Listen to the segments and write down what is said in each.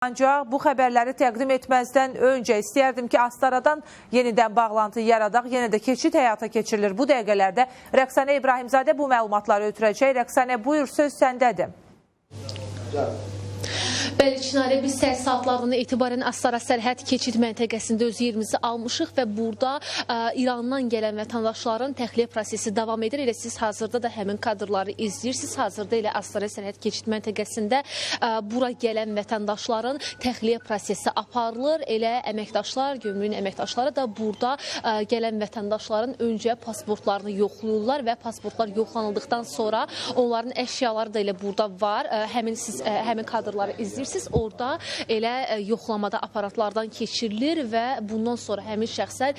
Ancaq bu xəbərləri təqdim etməzdən öncə istəyərdim ki, Astaradan yenidən bağlantı yaradaq, yenə də keçid həyata keçirilir. Bu dəqiqələrdə Rəqsanə İbrahimzadə bu məlumatları ötürəcək. Rəqsanə, buyur, söz səndədir. Bəli, Çinarə, biz səhər saatlarından etibarən Astara sərhəd keçid məntəqəsində öz yerimizi almışıq və burada İrandan gələn vətəndaşların təxliyə prosesi davam edir. Elə siz hazırda da həmin kadrları izləyirsiniz. Hazırda elə Astara sərhəd keçid məntəqəsində bura gələn vətəndaşların təxliyə prosesi aparılır. Elə əməkdaşlar, gömrüyün əməkdaşları da burada gələn vətəndaşların öncə pasportlarını yoxlayırlar və pasportlar yoxlanıldıqdan sonra onların əşyaları da elə burada var. Həmin kadrları izləyirsiniz. Orada elə yoxlamada aparatlardan keçirilir və bundan sonra həmin şəxslər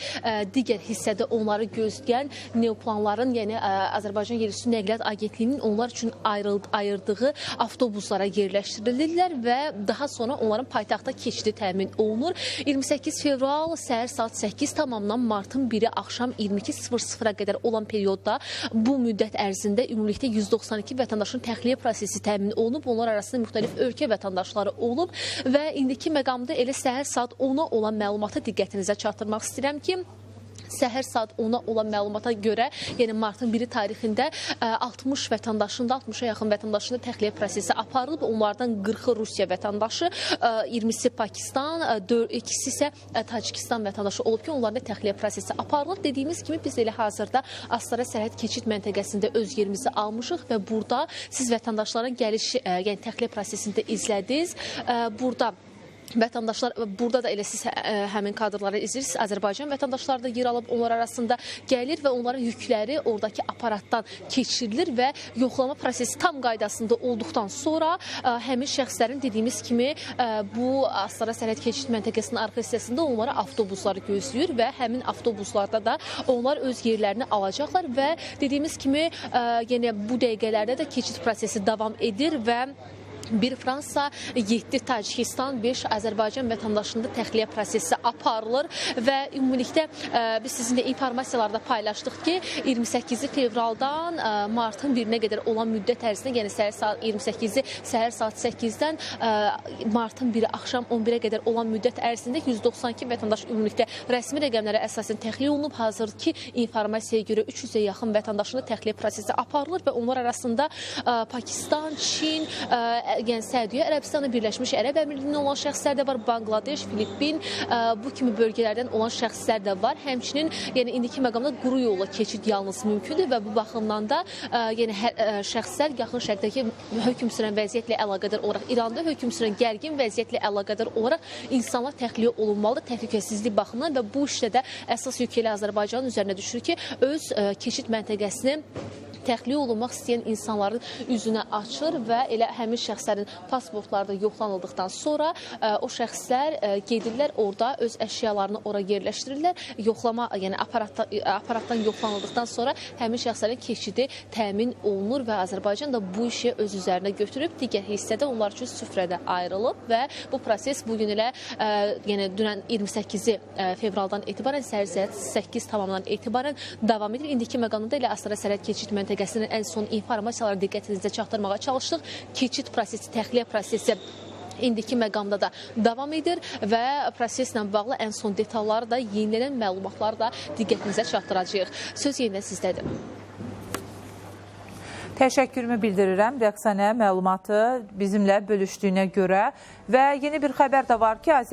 digər hissədə onları gözləyən neoplanların, yəni Azərbaycan Yerüstü Nəqliyyat Agentliyinin onlar üçün ayırdığı avtobuslara yerləşdirilirlər və daha sonra onların paytaxta keçidi təmin olunur. 28 fevral səhər saat 8 tamamından martın 1-i axşam 22:00-a qədər olan periodda bu müddət ərzində ümumilikdə 192 vətəndaşın təxliyə prosesi təmin olunub. Onlar arasında müxtəlif ölkə vətəndaşları olub və indiki məqamda elə səhər saat 10-a olan məlumatı diqqətinizə çatdırmaq istəyirəm ki, səhər saat 10-a olan məlumata görə, yəni martın 1-i tarixində 60 vətəndaşında, 60-a yaxın vətəndaşında təxliyə prosesi aparılıb. Onlardan 40-ı Rusiya vətəndaşı, 20-si Pakistan, 2-si isə Tacikistan vətəndaşı olub ki, onlarda təxliyə prosesi aparılıb. Dediyimiz kimi biz elə hazırda Astara sərhəd keçid məntəqəsində öz yerimizi almışıq və burada siz vətəndaşların gəliş, yəni təxliyə prosesində izlədiniz. Burada da elə siz həmin kadrları izləyirsiniz. Azərbaycan vətəndaşları da yer alıb, onlar arasında gəlir və onların yükləri oradakı aparatdan keçirilir və yoxlama prosesi tam qaydasında olduqdan sonra həmin şəxslərin dediyimiz kimi bu Astara sərhəd keçid məntəqəsinin arxa hissəsində onlara avtobusları gözləyir və həmin avtobuslarda da onlar öz yerlərini alacaqlar və dediyimiz kimi yenə bu dəqiqələrdə də keçid prosesi davam edir və 1 Fransa, 7 Tacikistan, 5 Azərbaycan vətəndaşında təxliyə prosesi aparılır və ümumilikdə biz sizinlə informasiyalarda paylaşdıq ki, 28 fevraldan martın 1-nə qədər olan müddət ərzində, yəni səhər saat 8-dən martın 1-i axşam 11-ə qədər olan müddət ərzində 192 vətəndaş ümumilikdə rəsmi rəqəmlərə əsasən təxliyə olunub. Hazırki informasiyaya görə 300-ə yaxın vətəndaşında təxliyə prosesi aparılır və onlar arasında Pakistan, Çin, yəni Səudiyyə Ərəbistanı, Birləşmiş Ərəb Əmirliyindən olan şəxslər də var, Bangladeş, Filippin, bu kimi bölgələrdən olan şəxslər də var. Həmçinin yəni indiki məqamda quru yolla keçid yalnız mümkündür və bu baxımdan da yəni şəxslər yaxın şərqdəki hökm sürən vəziyyətlə əlaqədar olaraq, İranda hökm sürən gərgin vəziyyətlə əlaqədar olaraq insanlar təxliyə olunmalıdır təhlükəsizlik baxımından və bu işdə də əsas yük elə Azərbaycanın üzərinə düşür ki, öz keçid məntəqəsini təxliyə olunmaq istəyən insanların üzünə açır və elə həmin şəxslərin pasportları da yoxlanıldıqdan sonra o şəxslər gedirlər orada, öz əşyalarını ora yerləşdirirlər. Yoxlama, yəni aparatdan yoxlanıldıqdan sonra həmin şəxslərin keçidi təmin olunur və Azərbaycan da bu işi öz üzərinə götürüb, digər hissədə onlar üçün süfrədə ayrılıb və bu proses bugün elə yəni dünən 28 fevraldan etibarən səhər 8 tamamından etibarən davam edir. İndiki məqamda elə Astara sərhəd keçid məntəqəsinin ən son informasiyaları diqqətinizə çatdırmağa çalışdıq. Keçid prosesi, təxliyə prosesi indiki məqamda da davam edir və proseslə bağlı ən son detalları da, yenilənən məlumatları da diqqətinizə çatdıracağıq. Söz yenidən sizdədir. Təşəkkürümü bildirirəm Rəqsanə məlumatı bizimlə bölüşdüyünə görə və yeni bir xəbər də var ki,